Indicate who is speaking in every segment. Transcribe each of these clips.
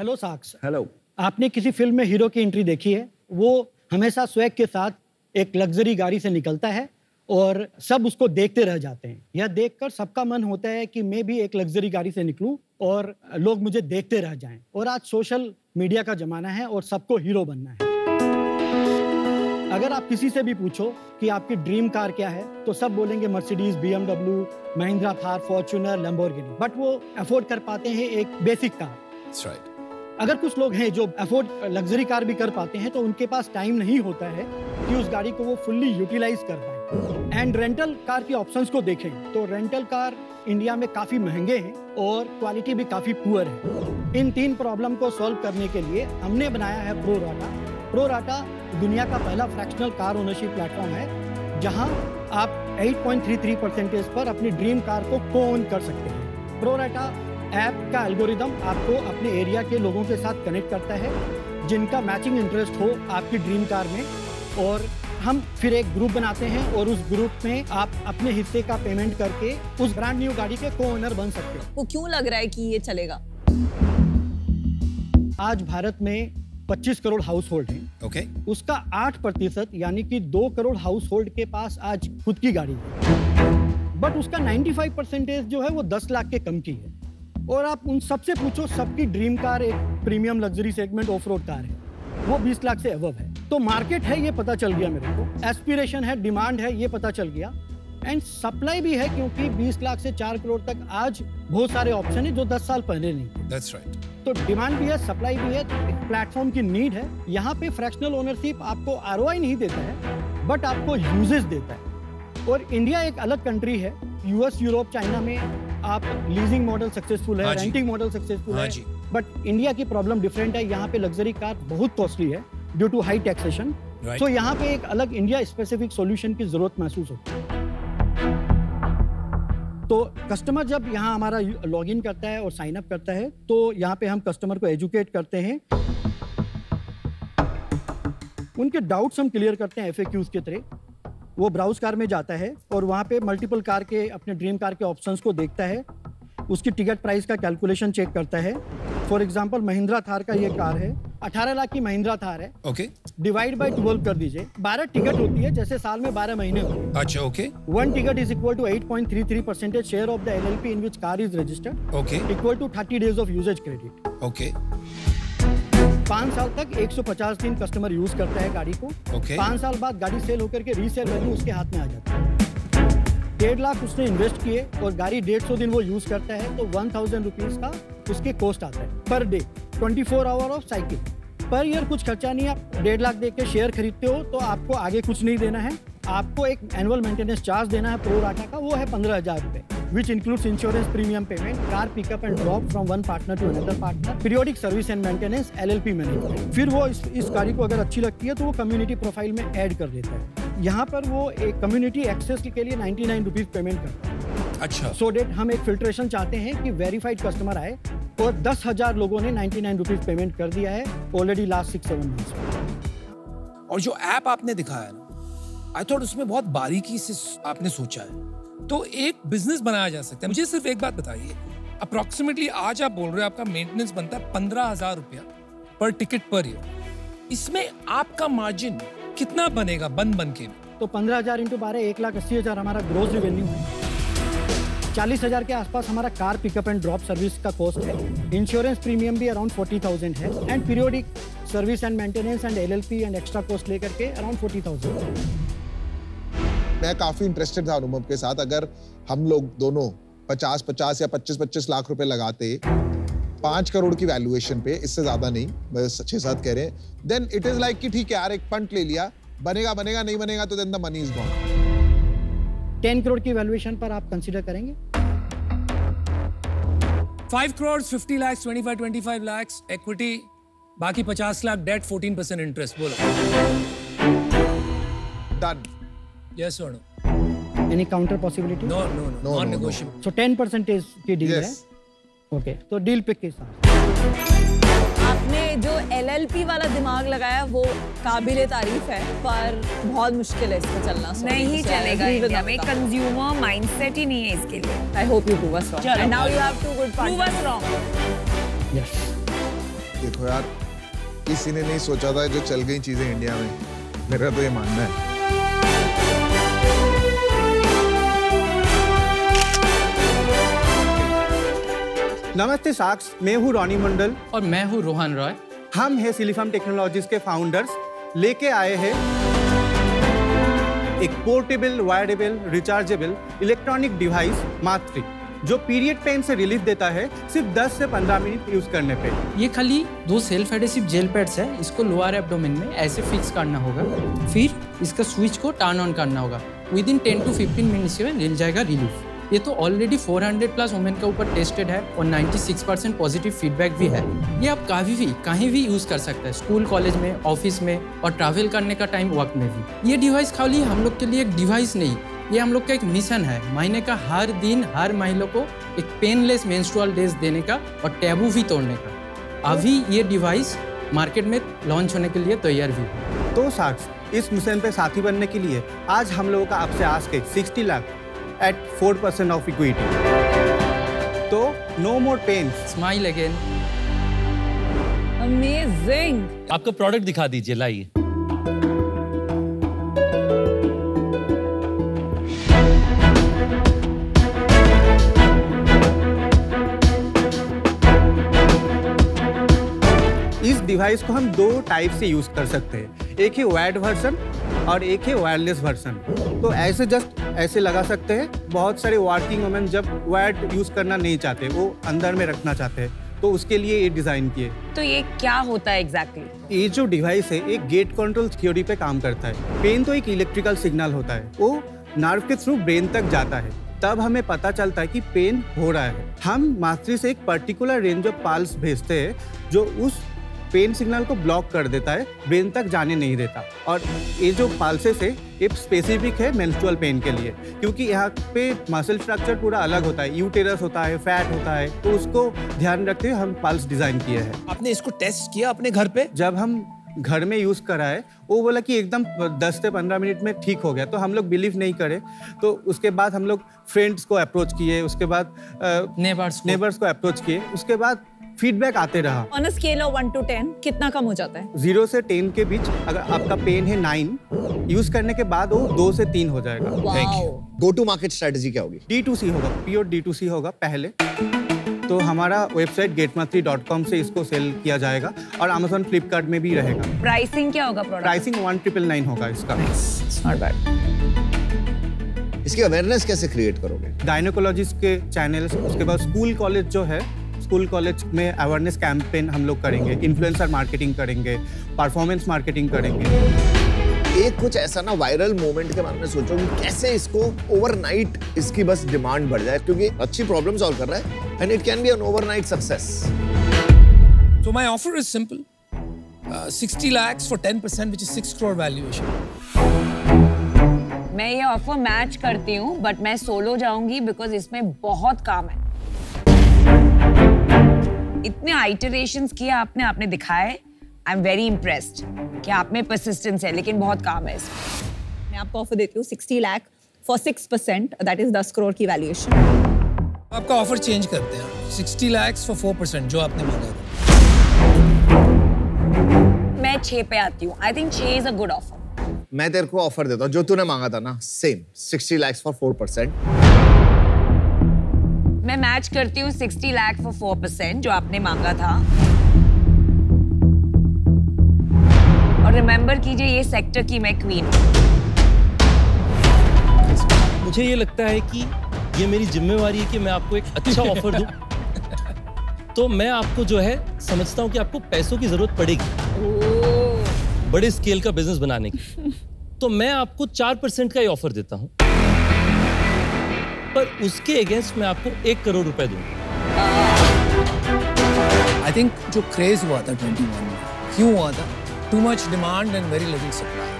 Speaker 1: Hello साक्ष।
Speaker 2: Hello.
Speaker 1: आपने किसी फिल्म में हीरो की एंट्री देखी है? वो हमेशा स्वैग के साथ एक लग्जरी गाड़ी से निकलता है और सब उसको देखते रह जाते हैं। यह देखकर सबका मन होता है कि मैं भी एक लग्जरी गाड़ी से निकलूं और लोग मुझे देखते रह जाएं। और आज सोशल मीडिया का जमाना है और सबको हीरो बनना है। अगर आप किसी से भी पूछो कि आपकी ड्रीम कार क्या है तो सब बोलेंगे Mercedes, BMW, Mahindra Thar, Fortuner, Lamborghini. But वो अफोर्ड कर पाते हैं एक बेसिक कार।
Speaker 2: That's right.
Speaker 1: अगर कुछ लोग हैं जो अफोर्ड लग्जरी कार भी कर पाते हैं तो उनके पास टाइम नहीं होता है कि उस गाड़ी को वो फुल्ली यूटिलाइज कर पाए। एंड रेंटल कार के ऑप्शंस को देखें तो रेंटल कार इंडिया में काफी महंगे हैं और क्वालिटी भी काफी पुअर है। इन 3 प्रॉब्लम को सॉल्व करने के लिए हमने बनाया है प्रोराटा। प्रोराटा दुनिया का पहला फ्रैक्शनल कार ओनरशिप प्लेटफॉर्म है जहां आप 8.33% पर अपनी ड्रीम कार को को-ओन कर सकते हैं। प्रोराटा ऐप का एल्गोरिदम आपको अपने एरिया के लोगों के साथ कनेक्ट करता है जिनका मैचिंग इंटरेस्ट हो आपकी ड्रीम कार में, और हम फिर एक ग्रुप बनाते हैं और उस ग्रुप में आप अपने हिस्से का पेमेंट करके उस ब्रांड न्यू गाड़ी के को-ओनर बन सकते हैं।
Speaker 3: वो क्यों लग रहा है कि ये चलेगा?
Speaker 1: आज भारत में 25 करोड़ हाउस होल्ड हैं।
Speaker 2: Okay.
Speaker 1: उसका 8% यानी कि 2 करोड़ हाउस होल्ड के पास आज खुद की गाड़ी है। बट उसका 95% जो है वो 10 लाख के कम की है। और आप उन सबसे पूछो, सबकी ड्रीम कार एक premium luxury segment of road car है, वो 20 लाख से अबव है। तो मार्केट है ये पता चल गया मेरे को, एस्पिरेशन है, डिमांड है ये पता चल गया, एंड सप्लाई भी है क्योंकि 20 लाख से 4 करोड़ तक आज बहुत सारे ऑप्शन है जो 10 साल पहले नहीं थे।
Speaker 2: That's right.
Speaker 1: तो डिमांड भी है, सप्लाई भी है, एक प्लेटफॉर्म की नीड है। यहाँ पे फ्रैक्शनल ओनरशिप आपको ROI नहीं देता है बट आपको यूजेस देता है। और इंडिया एक अलग कंट्री है। US, यूरोप, चाइना में आप लीजिंग मॉडल सक्सेसफुल है, रेंटिंग मॉडल सक्सेसफुल है, बट इंडिया की प्रॉब्लम डिफरेंट है। यहाँ पे लग्जरी कार बहुत कॉस्टली है ड्यू टू हाई टैक्सेशन। तो यहाँ पे एक अलग इंडिया स्पेसिफिक सॉल्यूशन की जरूरत महसूस होती है। तो कस्टमर जब यहाँ हमारा लॉगिन करता है और साइन अप करता है तो यहाँ पे हम कस्टमर को एजुकेट करते हैं, उनके डाउट्स हम क्लियर करते हैं FAQs के तरह। वो ब्राउज कार में जाता है और वहाँ पे मल्टीपल कार के, अपने ड्रीम कार के ऑप्शंस को देखता है, उसकी टिकट प्राइस का कैलकुलेशन चेक करता है। फॉर एग्जांपल महिंद्रा थार का ये कार है, 18 लाख की महिंद्रा थार है।
Speaker 2: ओके।
Speaker 1: डिवाइड बाय 12 कर दीजिए, 12 टिकट होती है, जैसे साल में 12 महीने होते हैं।
Speaker 2: अच्छा, okay.
Speaker 1: 1 ticket is equal to 8.33% share of the LLP in which car is registered.
Speaker 2: Okay.
Speaker 1: Equal to 30 days of usage credit.
Speaker 2: Okay.
Speaker 1: 5 साल तक 150 दिन कस्टमर यूज करता है गाड़ी को।
Speaker 2: Okay.
Speaker 1: 5 साल बाद गाड़ी सेल होकर के रीसेल वैल्यू उसके हाथ में आ जाता है। 1.5 लाख उसने इन्वेस्ट किए और गाड़ी 150 दिन वो यूज करता है तो 1000 रुपीज का उसके कॉस्ट आता है per day, 24 hour of cycle. Per year कुछ खर्चा नहीं है। आप 1.5 लाख दे के शेयर खरीदते हो तो आपको आगे कुछ नहीं देना है। आपको एक एनुअल मेंटेनेंस चार्ज देना है प्रोराटा का, वो है 15,000 रुपए, which includes insurance premium payment, car pickup and drop from one partner to another partner, periodic service and maintenance, LLP management. फिर वो इस गाड़ी को अगर अच्छी लगती है तो वो कम्युनिटी प्रोफाइल में ऐड कर देता है। यहाँ पर वो एक कम्युनिटी एक्सेस के लिए 99 रुपीज पेमेंट करता है।
Speaker 2: अच्छा।
Speaker 1: सो डेट हम एक फिल्ट्रेशन चाहते हैं कि वेरीफाइड कस्टमर आए, और 10,000 लोगों ने 99 रुपीज पेमेंट कर दिया है ऑलरेडी लास्ट 6-7 मंथ्स में।
Speaker 2: और जो ऐप आपने दिखाया ना, आई थॉट उसमें बहुत बारीकी से आपने सोचा है, तो एक बिजनेस बनाया जा सकता है। मुझे सिर्फ एक बात बताइए, अप्रोक्सीमेटली आज आप बोल रहे हो आपका मेंटेनेंस बनता है 15,000 रुपया पर टिकट पर ईयर, इसमें आपका मार्जिन कितना बनेगा बन के?
Speaker 1: तो 15,000 इंटू 12, 1,80,000 हमारा ग्रोस रेवेन्यू है। 40,000 के आसपास हमारा car pickup and drop service का कॉस्ट है। इंश्योरेंस प्रीमियम भी अराउंड 40,000 है, and periodic service and maintenance and LLP and extra cost लेकर के अराउंड 40,000 है।
Speaker 4: मैं काफी इंटरेस्टेड था अनुभव के साथ। अगर हम लोग दोनों 50 या 25 लाख रुपए लगाते 5 करोड़ की वैल्यूएशन पे, इससे ज्यादा नहीं, 6-7 कह रहे हैं, देन इट इज लाइक कि ठीक है यार, एक पंट ले लिया, बनेगा, नहीं बनेगा तो then the money is gone.
Speaker 1: 10 crore की वैल्यूएशन पर आप कंसीडर करेंगे?
Speaker 5: 5 crores, 50 lakhs, 25 lakhs equity, बाकी 50 लाख डेट, 14% इंटरेस्ट। बोलो।
Speaker 4: Done.
Speaker 5: Yes or no?
Speaker 1: Any counter possibility?
Speaker 5: No, non-negotiable.
Speaker 1: So 10% की डील है। ओके, तो डील पिक के साथ
Speaker 3: आपने जो LLP वाला दिमाग लगाया वो काबिले तारीफ है, पर बहुत मुश्किल है इसमें चलना।
Speaker 6: नहीं चलेगा इंडिया में, कंज्यूमर माइंडसेट ही नहीं है इसके लिए।
Speaker 3: I hope you prove us wrong. And now you have two good partners.
Speaker 6: Prove us wrong.
Speaker 1: Yes.
Speaker 4: देखो यार, किसी ने नहीं सोचा था जो चल गई चीजें इंडिया में, मेरा तो ये मानना है।
Speaker 7: नमस्ते साक्स, मैं हूँ रॉनी मंडल
Speaker 8: और मैं हूँ रोहन रॉय।
Speaker 7: हम हैं सिलिफार्म टेक्नोलॉजीज के फाउंडर्स। लेके आए हैं एक पोर्टेबल, वायरेबल, रिचार्जेबल इलेक्ट्रॉनिक डिवाइस मात्री, जो पीरियड पेन से रिलीफ देता है सिर्फ 10 से 15 मिनट यूज करने पे।
Speaker 8: ये खाली 2 सेल्फ एडेसिव जेल पैड्स है। इसको लोअर एब्डोमेन में ऐसे फिक्स करना होगा, फिर इसका स्विच को टर्न ऑन करना होगा। विद इन 10 to 15 मिनट्स में मिल जाएगा रिलीफ। ये तो ऑलरेडी 400+ वुमेन के ऊपर टेस्टेड है और 96% पॉजिटिव फीडबैक भी है। ये आप कहीं भी यूज कर सकते हैं, स्कूल, कॉलेज में, ऑफिस में और ट्रैवल करने का टाइम वर्क में भी। ये डिवाइस खाली हम लोग के लिए एक डिवाइस नहीं, ये हम लोग का एक मिशन है, महीने का हर दिन हर महिला को एक पेनलेस मेंस्ट्रुअल डेज देने का और टैबू भी तोड़ने का। अभी ये डिवाइस मार्केट में लॉन्च होने के लिए तैयार भी है।
Speaker 7: तो साक्स, इस मिशन पे साथी बनने के लिए आज हम लोगों का आपसे आस्क है 60 लाख at 4% of equity। तो no more pain,
Speaker 8: smile again.
Speaker 3: Amazing.
Speaker 9: आपका प्रोडक्ट दिखा दीजिए, लाइए।
Speaker 7: इस डिवाइस को हम 2 टाइप से यूज कर सकते हैं। एक है वायर्ड वर्जन और एक है वायरलेस वर्जन। तो ऐसे जस्ट ऐसे लगा सकते हैं। बहुत सारे वर्किंग वुमेन जब वायर्ड यूज करना नहीं चाहते, वो अंदर में रखना चाहते हैं, तो उसके लिए ये डिजाइन किए।
Speaker 6: तो ये क्या होता है एग्जैक्टली?
Speaker 7: ये जो डिवाइस है एक गेट कंट्रोल थ्योरी पे काम करता है। पेन तो एक इलेक्ट्रिकल सिग्नल होता है, वो नर्व के थ्रू ब्रेन तक जाता है, तब हमें पता चलता है कि पेन हो रहा है। हम मास्टरी से एक पर्टिकुलर रेंज ऑफ पल्स भेजते हैं जो उस पेन सिग्नल को ब्लॉक कर देता है, ब्रेन तक जाने नहीं देता। और ये जो पल्सेस है ये स्पेसिफिक है मेंस्ट्रुअल पेन के लिए, क्योंकि यहाँ पे मसल स्ट्रक्चर पूरा अलग होता है, यूटेरस होता है, फैट होता है, तो उसको ध्यान रखते हुए हम पल्स डिजाइन किए हैं।
Speaker 2: आपने इसको टेस्ट किया अपने घर पे?
Speaker 7: जब हम घर में यूज कराए, वो बोला कि एकदम 10 से 15 मिनट में ठीक हो गया, तो हम लोग बिलीव नहीं करे। तो उसके बाद हम लोग फ्रेंड्स को अप्रोच किए, उसके बाद नेबर्स को अप्रोच किए, उसके बाद फीडबैक आते रहा।
Speaker 3: On a scale of 1 to 10 कितना कम हो जाता है?
Speaker 7: 0 से 10 के बीच अगर आपका पेन है 9, यूज करने के बाद वो 2 से 3 हो जाएगा।
Speaker 10: गो टू मार्केट स्ट्रेटजी क्या होगी?
Speaker 7: D2C होगा, प्योर D2C होगा पहले। तो हमारा वेबसाइट getmatri.com से इसको सेल किया जाएगा और Amazon, Flipkart में भी रहेगा।
Speaker 6: प्राइसिंग क्या होगा प्रोडक्ट?
Speaker 7: प्राइसिंग 1999 होगा इसका।
Speaker 6: Not bad.
Speaker 10: इसकी अवेयरनेस कैसे क्रिएट करोगे?
Speaker 7: गायनेकोलॉजिस्ट के चैनल्स, उसके बाद स्कूल कॉलेज जो है, स्कूल कॉलेज में अवेयरनेस कैंपेन हम लोग करेंगे, इन्फ्लुएंसर मार्केटिंग करेंगे, परफॉर्मेंस मार्केटिंग करेंगे।
Speaker 10: एक कुछ ऐसा ना वायरल मोमेंट के बारे में सोचो कि कैसे इसको ओवरनाइट इसकी बस डिमांड बढ़ जाए, क्योंकि अच्छी प्रॉब्लम सॉल्व कर रहा है and it can be an overnight success.
Speaker 2: So my offer is simple. 60 lakhs for 10%, which is 6 crore valuation.
Speaker 6: मैं ये ऑफर मैच करती हूँ, बट मैं सोलो जाऊंगी बिकॉज इसमें बहुत काम है। इतने आइटरेशंस किए आपने दिखाए। आई एम वेरी इम्प्रेस्ड कि आप में परसिस्टेंस है, लेकिन बहुत काम है इसमें।
Speaker 3: मैं आपको ऑफर देती हूँ 60 lakh for 6%, that is 10 crore की वैल्यूएशन।
Speaker 2: आपका ऑफर चेंज करते हैं, 60 lakhs for 4%, जो आपने मांगा था।
Speaker 6: मैं 6 पे आती हूँ। I think 6 is a good offer.
Speaker 10: मैं तेरे को ऑफर देता हूँ जो तूने मांगा था ना, सेम 60 lakhs for 4%।
Speaker 6: मैं मैच करती हूँ 60 लाख for 4%, जो आपने मांगा था। और रिमेंबर कीजिए, ये सेक्टर की मैं क्वीन हूँ।
Speaker 9: मुझे ये लगता है कि ये मेरी जिम्मेवारी है कि मैं आपको एक अच्छा ऑफर दूं। तो मैं आपको जो है समझता हूँ कि आपको पैसों की जरूरत पड़ेगी बड़े स्केल का बिजनेस बनाने की, तो मैं आपको 4% का ही ऑफर देता हूँ, पर उसके अगेंस्ट मैं आपको 1 करोड़ रुपए दूंगा।
Speaker 2: आई थिंक जो क्रेज हुआ था 21 में, क्यों हुआ था? Too much demand and very little supply.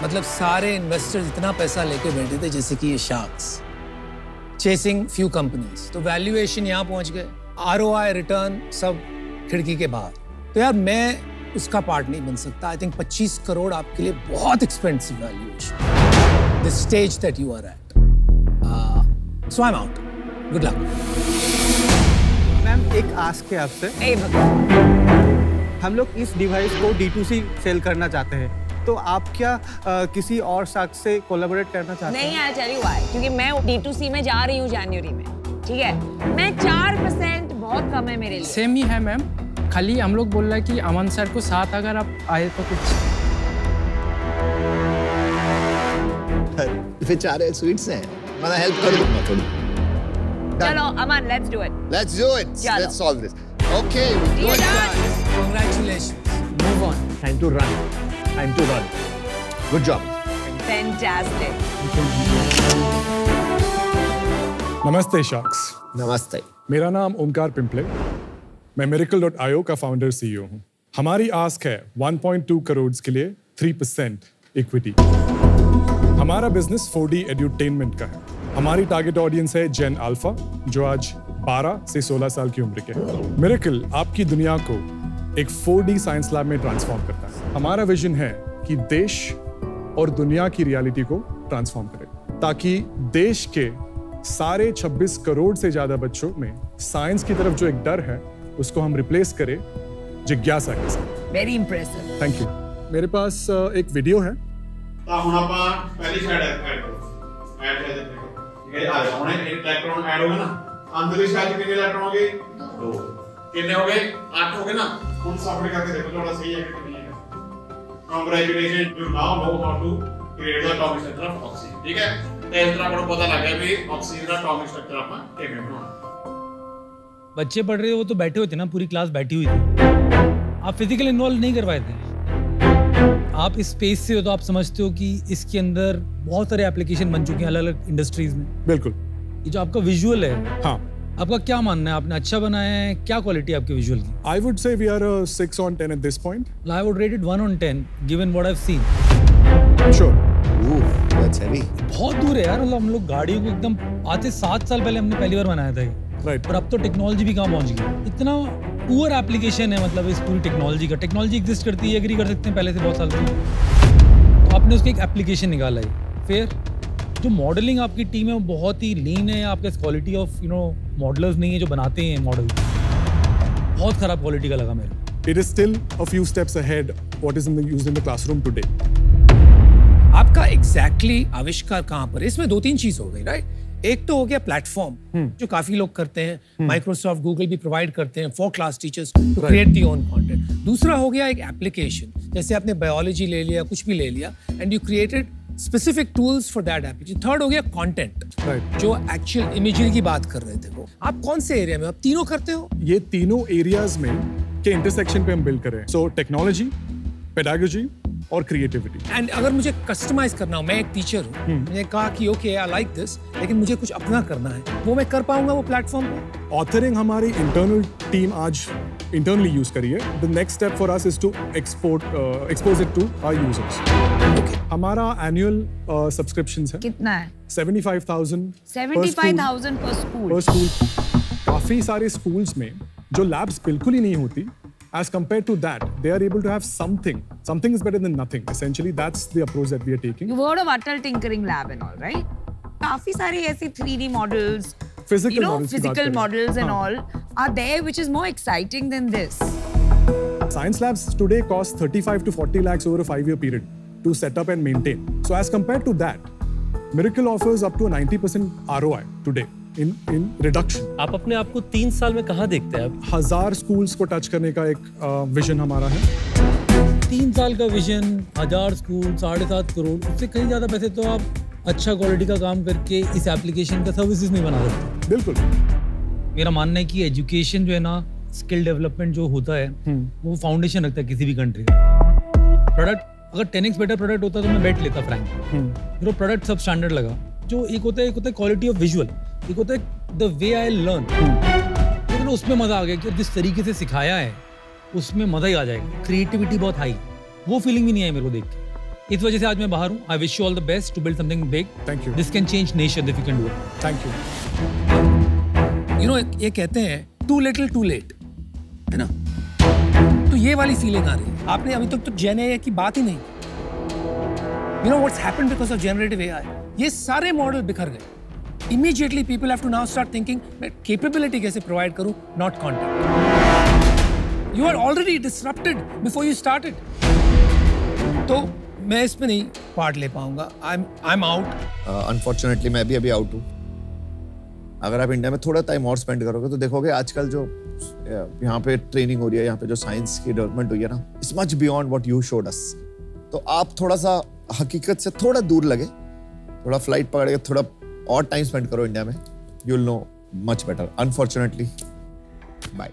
Speaker 2: मतलब सारे इन्वेस्टर्स इतना पैसा लेके बैठे थे जैसे कि ये शार्क्स चेसिंग फ्यू कंपनीज, तो वैल्यूएशन यहाँ पहुंच गए, ROI रिटर्न सब खिड़की के बाहर। तो यार मैं उसका पार्ट नहीं बन सकता। आई थिंक 25 करोड़ आपके लिए बहुत expensive valuation, the stage that you are at. So I am out. Good luck.
Speaker 7: Ma'am एक आस्क है आपसे। हम लोग इस डिवाइस को D2C सेल करना चाहते हैं, तो आप क्या किसी और शख्स से कोलैबोरेट करना चाहते हैं?
Speaker 6: नहीं, आई टेल यू व्हाई, क्योंकि मैं D2C में जा रही हूँ जनवरी में, ठीक है? मैं 4% बहुत कम है मेरे लिए।
Speaker 8: सेम ही है मैम, खाली हम लोग बोल रहे हैं कि अमन सर को साथ अगर आप आए तो कुछ
Speaker 10: बेचारे स्वीट्स हैं, मैं हेल्प कर दूंगा थोड़ी।
Speaker 6: चलो Aman, let's do it.
Speaker 10: Let's do it. Let's solve this. Okay, good.
Speaker 2: Congratulations.
Speaker 8: Move on.
Speaker 10: Time to run. Time to run. Good job.
Speaker 6: Fantastic.
Speaker 11: नमस्ते शार्क्स।
Speaker 10: नमस्ते।
Speaker 11: मेरा नाम ओमकार पिंपले, मैं Miracle.io का फाउंडर CEO हूँ। हमारी आस्क है 1.2 करोड़ के लिए 3% इक्विटी। हमारा बिजनेस 4D एड्यूटेनमेंट का है। हमारी टारगेट ऑडियंस है जेन अल्फा, जो आज 12 से 16 साल की उम्र के हैं। मिरेकल आपकी दुनिया को एक 4D साइंस लैब में ट्रांसफॉर्म करता है। हमारा विजन है कि देश और दुनिया की रियलिटी को ट्रांसफॉर्म करे, ताकि देश के सारे 26 करोड़ से ज्यादा बच्चों में साइंस की तरफ जो एक डर है, उसको हम रिप्लेस करें जिज्ञासा के साथ।
Speaker 6: Very impressive.
Speaker 11: Thank you. मेरे पास एक वीडियो है।
Speaker 12: ਹੁਣ ਆਪਾਂ ਪਹਿਲੀ ਸਾਈਡ ਐਡ ਕਰੋ, ਐਡ ਕਰ ਦਿੰਦੇ ਹਾਂ। ਠੀਕ ਹੈ, ਆ ਜਾਓ। ਹੁਣ ਇੱਕ ਇਲੈਕਟ੍ਰੋਨ ਐਡ ਹੋ ਗਿਆ ਨਾ, ਅੰਦਰਲੀ ਸਾਈਡ ਕਿੰਨੇ ਇਲੈਕਟ੍ਰੋਨ ਹੋ ਗਏ? 2। ਕਿੰਨੇ ਹੋ ਗਏ? 8 ਹੋ ਗਏ ਨਾ। ਹੁਣ ਸਬਮਿਟ ਕਰਕੇ ਦੇਖੋ ਤੁਹਾਡਾ ਸਹੀ ਹੈ ਕਿ ਨਹੀਂ ਹੈ। Congratulation, you now know how to create the atomic structure of oxygen. ਠੀਕ ਹੈ, ਤੇ ਇਸ ਤਰ੍ਹਾਂ ਆਪਾਂ ਨੂੰ ਪਤਾ ਲੱਗ ਗਿਆ ਵੀ ਆਕਸੀਜਨ ਦਾ ਐਟੋਮਿਕ ਸਟਰਕਚਰ ਆਪਾਂ ਕਿਵੇਂ ਬਣਾਉਣਾ।
Speaker 9: बच्चे पढ़ रहे हो तो बैठे हुए थे ना, पूरी क्लास बैठी हुई थी, आप फिजिकल इन्वॉल्व नहीं करवाए थे। आप इस स्पेस से हो तो आप समझते हो कि इसके अंदर बहुत सारे एप्लीकेशन बन चुके हैं अलग अलग इंडस्ट्रीज में।
Speaker 11: बिल्कुल।
Speaker 9: ये जो आपका विजुअल है,
Speaker 11: हाँ,
Speaker 9: आपका क्या मानना है? आपने अच्छा बनाया है? क्या क्वालिटी है आपके विजुअल की?
Speaker 11: I would say we are a 6 on 10 at this point.
Speaker 9: I would rate it 1 on 10 given what I've seen.
Speaker 11: Sure.
Speaker 10: That's heavy.
Speaker 9: बहुत दूर है यार, मतलब हम लोग गाड़ियों को एकदम आज से 7 साल पहले हमने पहली बार बनाया था ये।
Speaker 11: Right.
Speaker 9: और अब तो टेक्नोलॉजी भी कहाँ पहुंच गई। इतना पुअर एप्लीकेशन है, मतलब इस पूरी टेक्नोलॉजी का। टेक्नोलॉजी एग्जिस्ट करती है, एग्री कर सकते हैं पहले से बहुत साल से। तो आपने उसका एक एप्लीकेशन निकाला है। फिर जो मॉडलिंग आपकी टीम है वो बहुत ही लीन है। आपके क्वालिटी ऑफ मॉडलर्स नहीं है जो बनाते हैं मॉडल, बहुत खराब क्वालिटी का लगा मेरे को।
Speaker 11: It is still a few steps ahead what is used in the classroom today.
Speaker 2: आपका एग्जैक्टली आविष्कार कहाँ पर है? इसमें 2-3 चीज हो गई, राइट? एक तो हो गया प्लेटफॉर्म, जो काफी लोग करते हैं, माइक्रोसॉफ्ट, गूगल भी प्रोवाइड करते हैं for class teachers to create the own content. दूसरा हो गया एक एप्लीकेशन, जैसे आपने बायोलॉजी ले लिया, कुछ भी ले लिया, and you created specific tools for that application. Third हो गया कंटेंट, जो एक्चुअल इमेजरी की बात कर रहे थे वो। आप कौन से एरिया में, आप तीनों करते हो?
Speaker 11: ये तीनों एरियाज में के इंटरसेक्शन पे हम बिल्ड कर रहे हैं। सो टेक्नोलॉजी, पेडागोजी और क्रिएटिविटी।
Speaker 2: एंड अगर मुझे कस्टमाइज करना हो, मैं एक टीचर हूँ, मैंने कहा कि ओके आई लाइक दिस, लेकिन मुझे कुछ अपना करना है, वो मैं कर पाऊंगा वो प्लेटफॉर्म पे?
Speaker 11: ऑथरिंग हमारी इंटरनल टीम आज इंटरनली यूज करी है। The next step for us is to expose it to our users. हमारा एनुअल सब्सक्रिप्शंस है।
Speaker 6: कितना है?
Speaker 11: 75,000
Speaker 6: 75,000 पर स्कूल।
Speaker 11: पर स्कूल। काफी सारे स्कूल्स में जो लैब्स बिल्कुल ही नहीं होती, as compared to that, they are able to have something. Something is better than nothing. Essentially, that's the approach that we are taking.
Speaker 6: You've heard of Atal Tinkering Lab and all, right? काफी सारे ऐसे 3D models, physical models and all are there, which is more exciting than this.
Speaker 11: Science labs today cost 35 to 40 lakhs over a 5-year period to set up and maintain. So as compared to that, Miracle offers up to a 90% ROI today. in reduction.
Speaker 9: आप अपने आप को 3 साल में कहाँ देखते हैं?
Speaker 11: 1000 schools को टच करने का एक विजन हमारा है।
Speaker 9: 3 साल का विजन, 1000 स्कूल, 7.5 करोड़, उससे कहीं ज्यादा पैसे तो आप अच्छा क्वालिटी का काम करके इस एप्लीकेशन का सर्विसेज नहीं बना सकते।
Speaker 11: बिल्कुल।
Speaker 9: मेरा मानना है कि एजुकेशन जो है ना, स्किल डेवलपमेंट जो होता है वो फाउंडेशन रखता है किसी भी कंट्री का। प्रोडक्ट अगर 10x बेटर प्रोडक्ट होता तो मैं बेट लेता फ्रैंक। मेरा प्रोडक्ट सब स्टैंडर्ड लगा। जो एक होता है क्वालिटी ऑफ विजुअल, एक होता है द वे आई लर्न। लेकिन उसमें मजा आ गया कि जिस तरीके से सिखाया है उसमें मजा ही आ जाएगा। क्रिएटिविटी बहुत हाई, वो फीलिंग भी नहीं है मेरे को देख के। इस वजह से आज मैं बाहर हूँ। I wish you all the best to build something big.
Speaker 11: Thank you.
Speaker 9: This can change nation if you can do it.
Speaker 11: Thank you.
Speaker 2: You know, ये कहते हैं टू लिटिल टू लेट, है ना? तो ये वाली फीलिंग आ रही है। आपने अभी तक तो जेन एआई की बात ही नहीं। You know what's happened because of generative AI? ये सारे मॉडल बिखर गए।
Speaker 5: immediately people have to now start thinking मैं capability कैसे provide करूँ, not content. You are already disrupted before you started. तो मैं इसमें नहीं पार्ट ले पाऊंगा. I'm out.
Speaker 10: Unfortunately मैं भी अभी आउट हूँ. अगर आप इंडिया में थोड़ा टाइम और स्पेंड करोगे तो देखोगे आजकल जो यहाँ पे ट्रेनिंग हो रही है, यहाँ पे जो साइंस की डेवलपमेंट हुई है ना, it's much beyond what you showed us. तो आप थोड़ा सा हकीकत से थोड़ा दूर लगे, थोड़ा फ्लाइट पकड़ के थोड़ा और टाइम स्पेंड करो इंडिया में, you will know much better. Unfortunately bye.